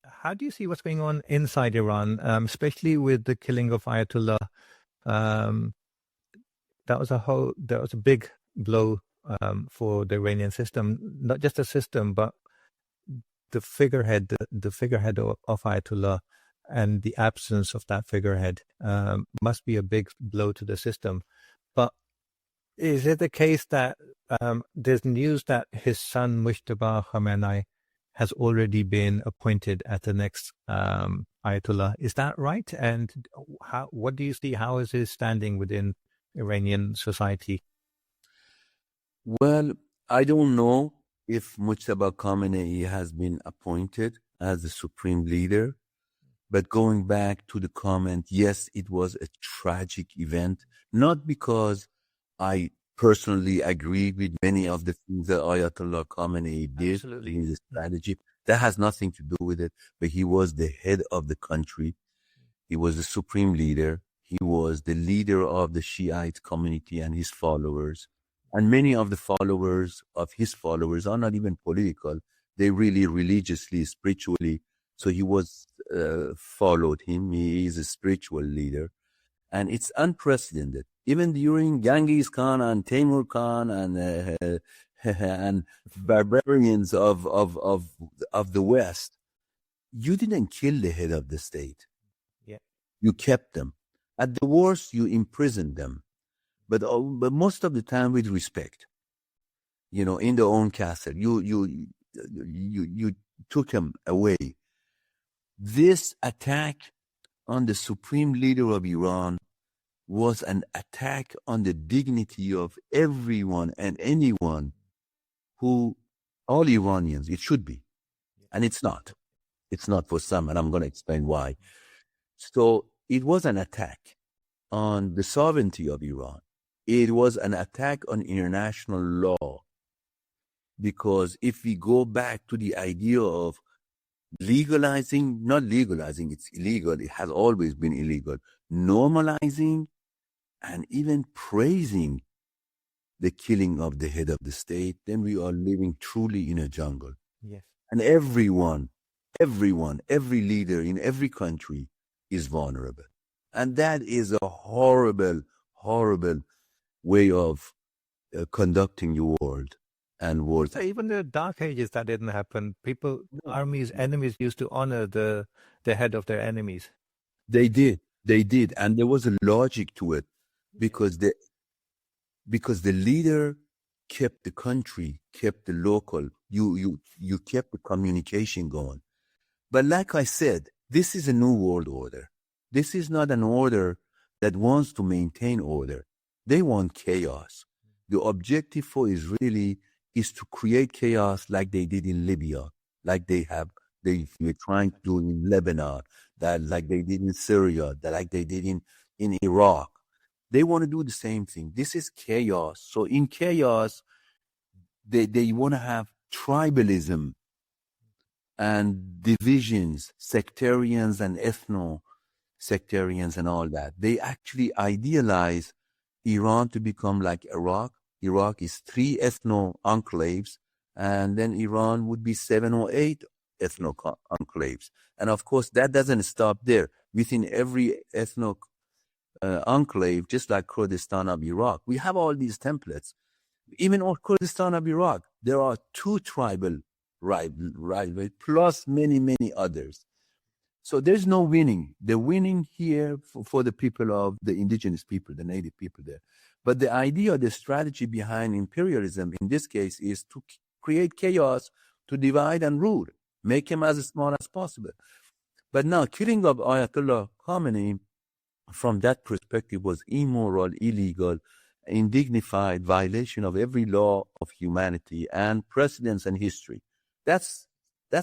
How do you see what's going on inside Iran, especially with the killing of Ayatollah? Um, that was a big blow for the Iranian system, not just the system, but the figurehead, the figurehead of Ayatollah, and the absence of that figurehead must be a big blow to the system. But is it the case that there's news that his son Mujtaba Khamenei has already been appointed as the next Ayatollah? Is that right? And what do you see? How is his standing within Iranian society? Well, I don't know if Mujtaba Khamenei has been appointed as the supreme leader, but going back to the comment, yes, it was a tragic event, not because I personally agree with many of the things that Ayatollah Khamenei did in the strategy. That has nothing to do with it, but he was the head of the country. He was the supreme leader. He was the leader of the Shiite community and his followers. And many of the followers of his followers are not even political. They really religiously, spiritually. So he was followed him. He is a spiritual leader. And it's unprecedented. Even during Genghis Khan and Timur Khan and barbarians of the West, you didn't kill the head of the state. Yeah. You kept them. At the worst, you imprisoned them. But most of the time with respect, in their own castle. You took them away. This attack on the supreme leader of Iran was an attack on the dignity of everyone and anyone all Iranians, it should be. And it's not. It's not for some, and I'm going to explain why. So it was an attack on the sovereignty of Iran. It was an attack on international law. Because if we go back to the idea of not legalizing, it's illegal, it has always been illegal, normalizing and even praising the killing of the head of the state, then we are living truly in a jungle. Yes. And everyone, every leader in every country is vulnerable. And that is a horrible, horrible way of conducting your world and world. So even the Dark Ages, that didn't happen. Armies, enemies used to honor the head of their enemies. They did, and there was a logic to it, because the leader kept the country, kept the local. You kept the communication going. But like I said, this is a new world order. This is not an order that wants to maintain order. They want chaos. The objective for Israeli is to create chaos like they did in Libya, like they were trying to do in Lebanon, like they did in Syria, like they did in Iraq. They want to do the same thing. This is chaos. So in chaos, they want to have tribalism and divisions, sectarians and ethno-sectarians and all that. They actually idealize Iran to become like Iraq. Iraq is 3 ethno-enclaves, and then Iran would be 7 or 8 ethno-enclaves. And of course, that doesn't stop there. Within every enclave, just like Kurdistan of Iraq, we have all these templates. Even in Kurdistan of Iraq, there are 2 tribal rivalries plus many, many others. So there's no winning. The winning here for the people of the indigenous people, the native people there. But the idea, the strategy behind imperialism in this case is to create chaos, to divide and rule, make him as small as possible. But now, killing of Ayatollah Khamenei from that perspective was immoral, illegal, indignified violation of every law of humanity and precedence and history. That's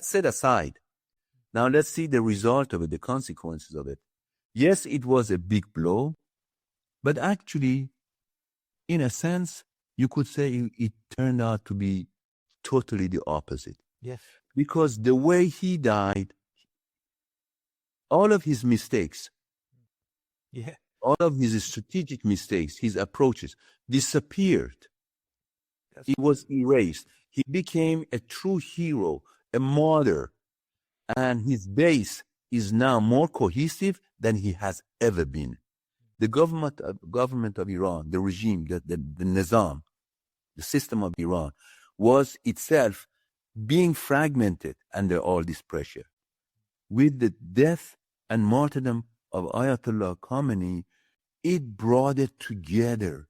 set aside. Now let's see the result of it, the consequences of it. Yes, it was a big blow, but actually, in a sense, you could say it turned out to be totally the opposite. Yes. Because the way he died, all of his mistakes, all of his strategic mistakes, his approaches disappeared. He was erased. He became a true hero, a martyr, and his base is now more cohesive than he has ever been. The government of Iran, the regime, the nizam, the system of Iran, was itself being fragmented under all this pressure. With the death and martyrdom of Ayatollah Khamenei, it brought it together.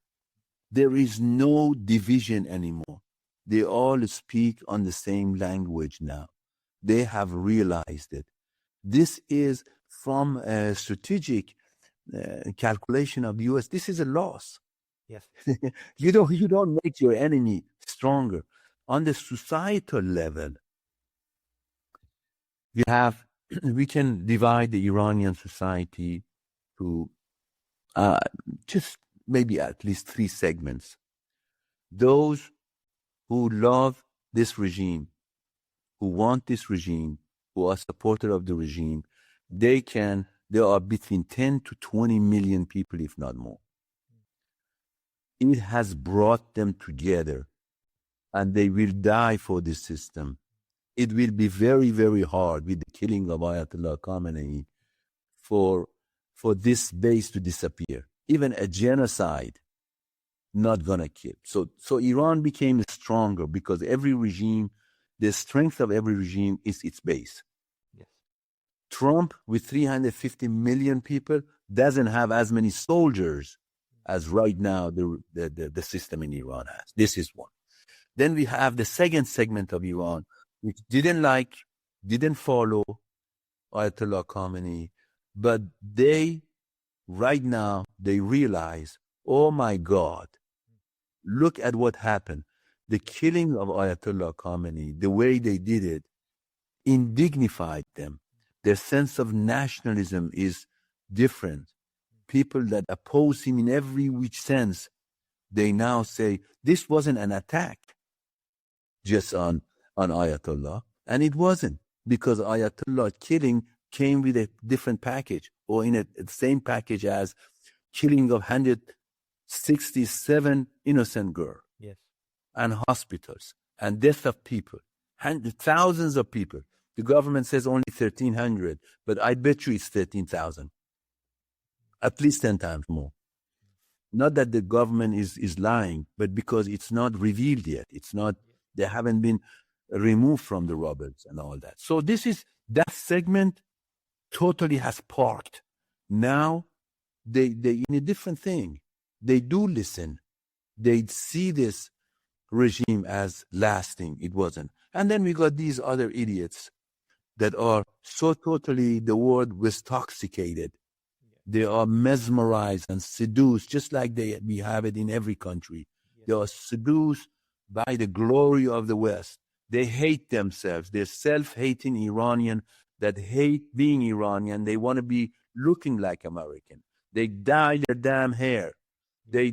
There is no division anymore. They all speak on the same language now. They have realized it. This is from a strategic calculation of the U.S. This is a loss. Yes. You don't make your enemy stronger. On the societal level, we can divide the Iranian society to just maybe at least 3 segments. Those who love this regime, who want this regime, who are supporters of the regime, there are between 10 to 20 million people, if not more. It has brought them together, and they will die for this system. It will be very, very hard with the killing of Ayatollah Khamenei for this base to disappear. Even a genocide, not gonna kill. So Iran became stronger because every regime, the strength of every regime is its base. Yes. Trump, with 350 million people, doesn't have as many soldiers as right now the system in Iran has. This is one. Then we have the second segment of Iran, which didn't follow Ayatollah Khamenei, but right now, they realize, oh my God, look at what happened. The killing of Ayatollah Khamenei, the way they did it, indignified them. Their sense of nationalism is different. People that oppose him in every which sense, they now say, this wasn't an attack just on Ayatollah. And it wasn't, because Ayatollah killing came with a different package, or in the same package as killing of 167 innocent girls. Yes. And hospitals, and death of people, thousands of people. The government says only 1,300, but I bet you it's 13,000. At least 10 times more. Not that the government is lying, but because it's not revealed yet. They haven't been removed from the rubbles and all that. So that segment totally has parked. Now they in a different thing. They do listen. They see this regime as lasting. It wasn't. And then we got these other idiots that are so totally, the word was toxicated. They are mesmerized and seduced, just like we have it in every country. They are seduced by the glory of the West. They hate themselves. They're self-hating Iranian that hate being Iranian. They want to be looking like American. They dye their damn hair. They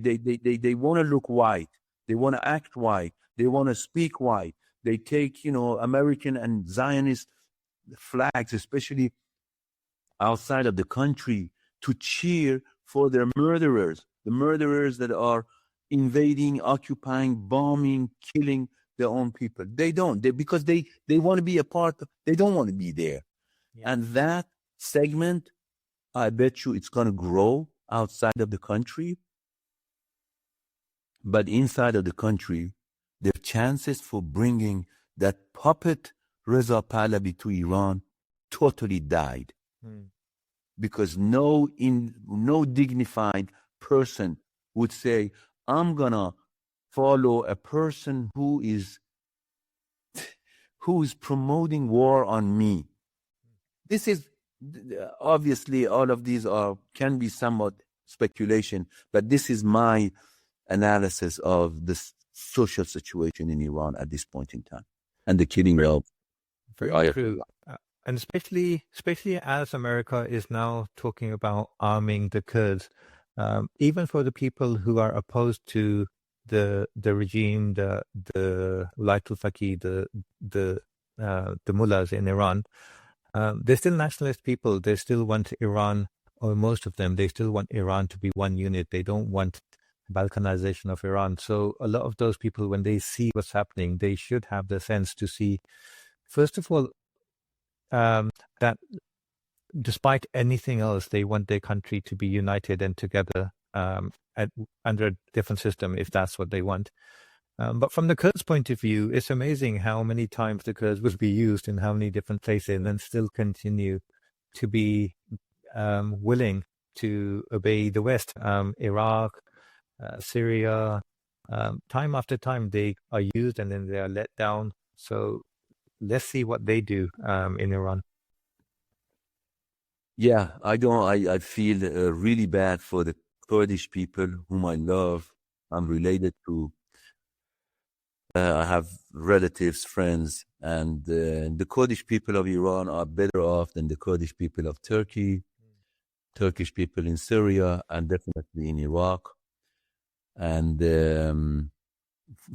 want to look white. They want to act white. They want to speak white. They take, American and Zionist flags, especially outside of the country, to cheer for their murderers, the murderers that are invading, occupying, bombing, killing their own people. They don't. Because they want to be a part of, they don't want to be there. Yeah. And that segment, I bet you it's going to grow outside of the country. But inside of the country, the chances for bringing that puppet Reza Pahlavi to Iran totally died. Because no dignified person would say, I'm going to follow a person who is promoting war on me. This is, obviously, all of these can be somewhat speculation, but this is my analysis of the social situation in Iran at this point in time, and the killing of very true. And especially as America is now talking about arming the Kurds, even for the people who are opposed to the regime, the Walayatul Faqih, the mullahs in Iran, they're still nationalist people. They still want Iran, or most of them, they still want Iran to be one unit. They don't want balkanization of Iran. So a lot of those people, when they see what's happening, they should have the sense to see, first of all, that despite anything else, they want their country to be united and together under a different system, if that's what they want. But from the Kurds' point of view, it's amazing how many times the Kurds will be used in how many different places and still continue to be willing to obey the West. Iraq, Syria, time after time they are used and then they are let down. So let's see what they do in Iran. Yeah, I feel really bad for the Kurdish people whom I love. I'm related to. I have relatives, friends, and the Kurdish people of Iran are better off than the Kurdish people of Turkey, Turkish people in Syria, and definitely in Iraq. And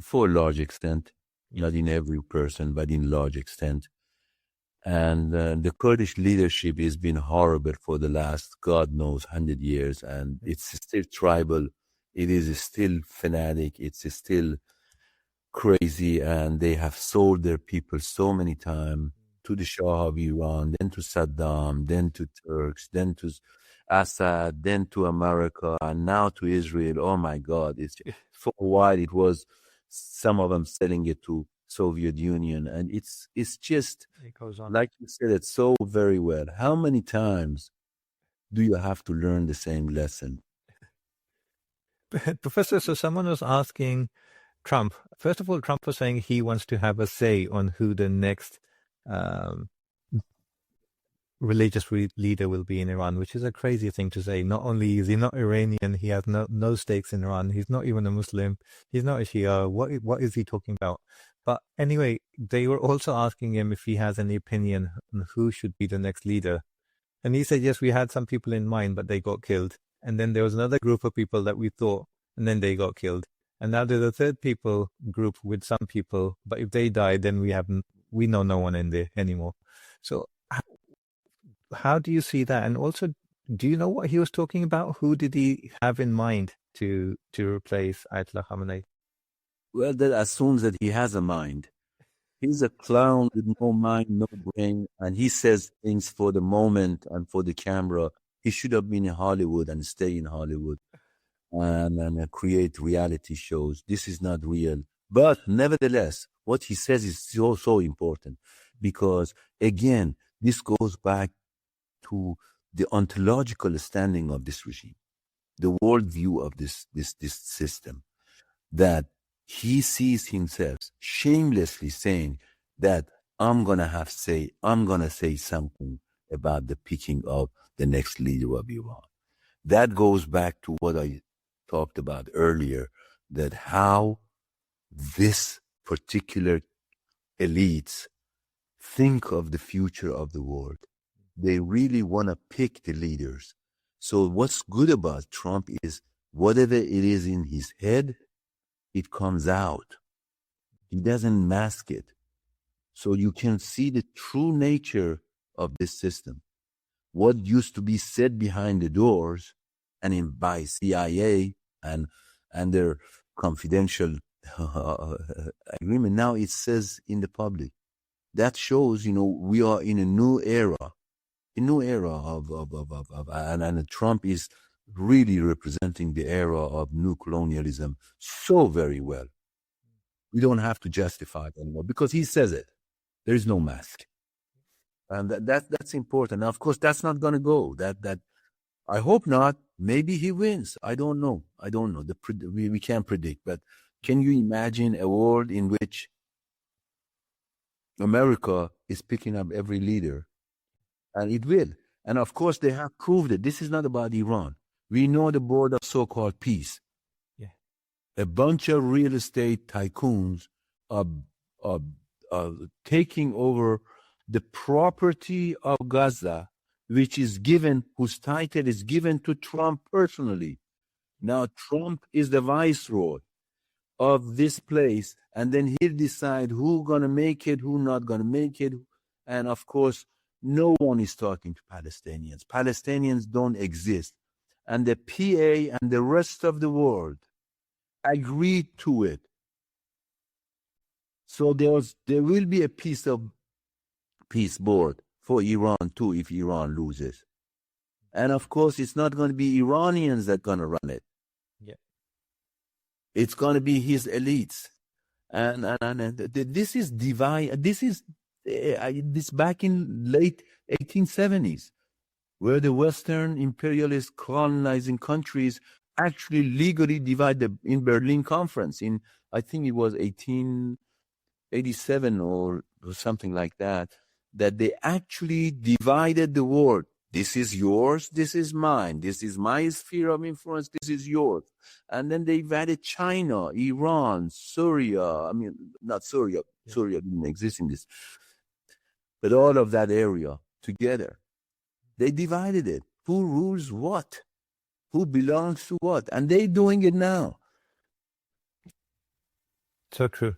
for a large extent, not in every person, but in large extent. And the Kurdish leadership has been horrible for the last, God knows, 100 years. And it's still tribal. It is still fanatic. It's still crazy. And they have sold their people so many times to the Shah of Iran, then to Saddam, then to Turks, then to Assad, then to America, and now to Israel. Oh my God. It's for a while, it was some of them selling it to Soviet Union, and it's just, it goes on. Like you said it so very well. How many times do you have to learn the same lesson? Professor, so someone was asking Trump. First of all, Trump was saying he wants to have a say on who the next religious leader will be in Iran, which is a crazy thing to say. Not only is he not Iranian, he has no stakes in Iran. He's not even a Muslim. He's not a Shia. What is he talking about? But anyway, they were also asking him if he has any opinion on who should be the next leader. And he said, yes, we had some people in mind, but they got killed. And then there was another group of people that we thought, and then they got killed. And now there's a third people group with some people, but if they die, then we know no one in there anymore. So how do you see that? And also, do you know what he was talking about? Who did he have in mind to replace Ayatollah Khamenei? Well, that assumes that he has a mind. He's a clown with no mind, no brain, and he says things for the moment and for the camera. He should have been in Hollywood and stay in Hollywood and create reality shows. This is not real. But nevertheless, what he says is so important because, again, this goes back to the ontological standing of this regime, the worldview of this system, that he sees himself shamelessly saying that I'm going to say something about the picking of the next leader of Iran. That goes back to what I talked about earlier, that how this particular elites think of the future of the world. They really want to pick the leaders. So what's good about Trump is whatever it is in his head, it comes out. He doesn't mask it. So you can see the true nature of this system. What used to be said behind the doors and by CIA and their confidential agreement, now it says in the public. That shows, we are in a new era and Trump is really representing the era of new colonialism so very well. We don't have to justify it anymore because he says it. There is no mask. And that's important. Now, of course, that's not going to go. That I hope not. Maybe he wins. I don't know. We can't predict. But can you imagine a world in which America is picking up every leader? And it will. And of course, they have proved it. This is not about Iran. We know the board of so-called peace. Yeah. a bunch of real estate tycoons are, are, are taking over the property of Gaza, which is given, whose title is given to Trump personally. Now, Trump is the viceroy of this place, and then he'll decide who's going to make it, who's not going to make it. And of course, no one is talking to Palestinians. Palestinians don't exist. And the PA and the rest of the world agreed to it. So there will be a peace board for Iran too if Iran loses. And of course, it's not going to be Iranians that are going to run it. Yeah. It's going to be his elites. And this is divide. This is this back in late 1870s, where the Western imperialist colonizing countries actually legally divided in Berlin Conference in, I think it was 1887 or something like that, that they actually divided the world. This is yours, this is mine. This is my sphere of influence, this is yours. And then they divided China, Iran, Syria. I mean, not Syria. Yeah. Syria didn't exist in this. But all of that area together. They divided it. Who rules what? Who belongs to what? And they're doing it now. So true.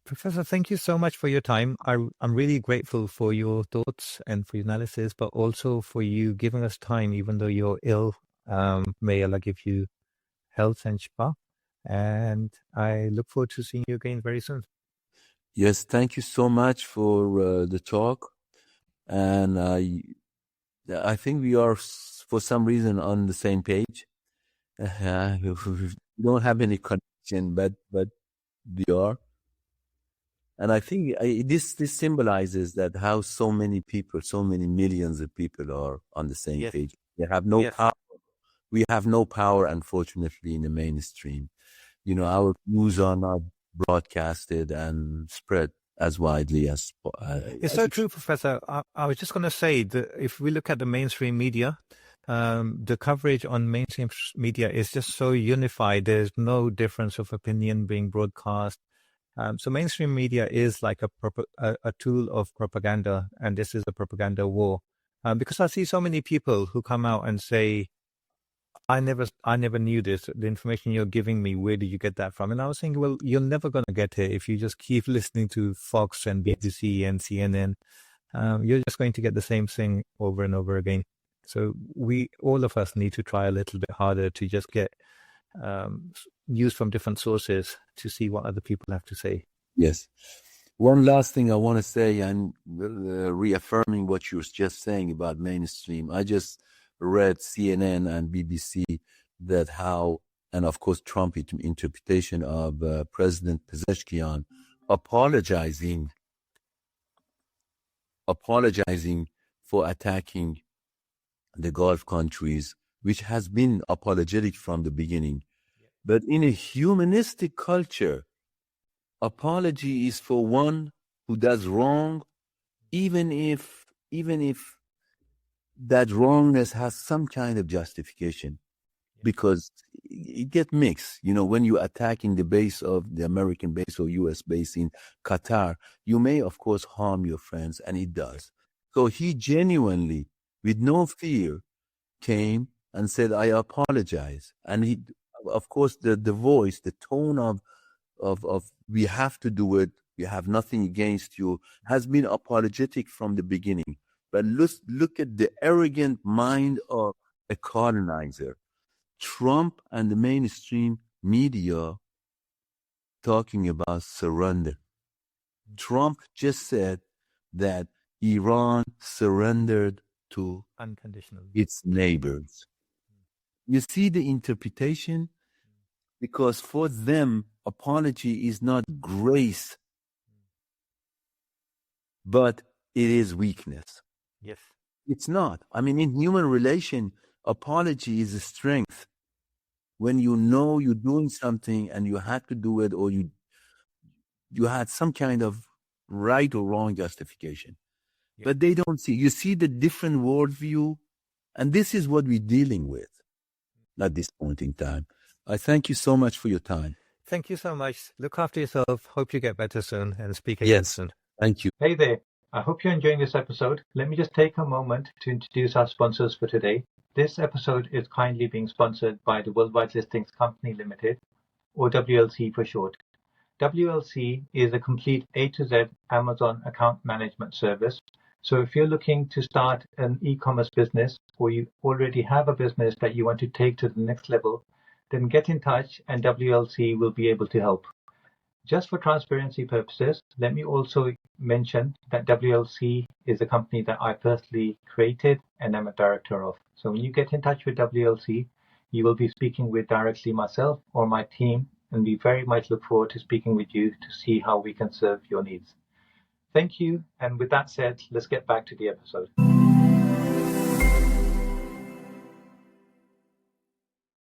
Professor, thank you so much for your time. I'm really grateful for your thoughts and for your analysis, but also for you giving us time, even though you're ill. May Allah give you health and shifa. And I look forward to seeing you again very soon. Yes, thank you so much for the talk. And I think we are, for some reason, on the same page. We don't have any connection, but we are. And I think this symbolizes that how so many people, so many millions of people are on the same page. They have no power. We have no power, unfortunately, in the mainstream. You know, our views are not broadcasted and spread as widely as... it's so true, Professor. I was just going to say that if we look at the mainstream media, the coverage on mainstream media is just so unified. There's no difference of opinion being broadcast. So mainstream media is like a tool of propaganda, and this is a propaganda war. Because I see so many people who come out and say, I never knew this. The information you're giving me, where did you get that from? And I was thinking, well, you're never going to get it if you just keep listening to Fox and BBC and CNN. You're just going to get the same thing over and over again. So all of us need to try a little bit harder to just get news from different sources to see what other people have to say. Yes. One last thing I want to say, and reaffirming what you were just saying about mainstream. I just read CNN and BBC that how, and of course Trump interpretation of President Pezeshkian apologizing for attacking the Gulf countries, which has been apologetic from the beginning. But in a humanistic culture, apology is for one who does wrong, even if that wrongness has some kind of justification, because it gets mixed. You know, when you attacking the base of the American base or U.S. base in Qatar, you may, of course, harm your friends, and it does. So he genuinely, with no fear, came and said, I apologize. And he, of course, the voice, the tone of we have to do it, we have nothing against you, has been apologetic from the beginning. But look at the arrogant mind of a colonizer. Trump and the mainstream media talking about surrender. Trump just said that Iran surrendered to unconditionally its neighbors. You see the interpretation? Because for them, apology is not grace, but it is weakness. Yes. It's not. I mean, in human relation, apology is a strength. When you know you're doing something and you had to do it, or you had some kind of right or wrong justification. Yeah. But they don't see. You see the different worldview, and this is what we're dealing with at this point in time. I thank you so much for your time. Thank you so much. Look after yourself. Hope you get better soon and speak again soon. Thank you. Hey there. I hope you're enjoying this episode. Let me just take a moment to introduce our sponsors for today. This episode is kindly being sponsored by the Worldwide Listings Company Limited, or WLC for short. WLC is a complete A to Z Amazon account management service. So if you're looking to start an e-commerce business, or you already have a business that you want to take to the next level, then get in touch and WLC will be able to help. Just for transparency purposes, let me also mention that WLC is a company that I personally created and am a director of. So when you get in touch with WLC, you will be speaking with directly myself or my team, and we very much look forward to speaking with you to see how we can serve your needs. Thank you, and with that said, let's get back to the episode.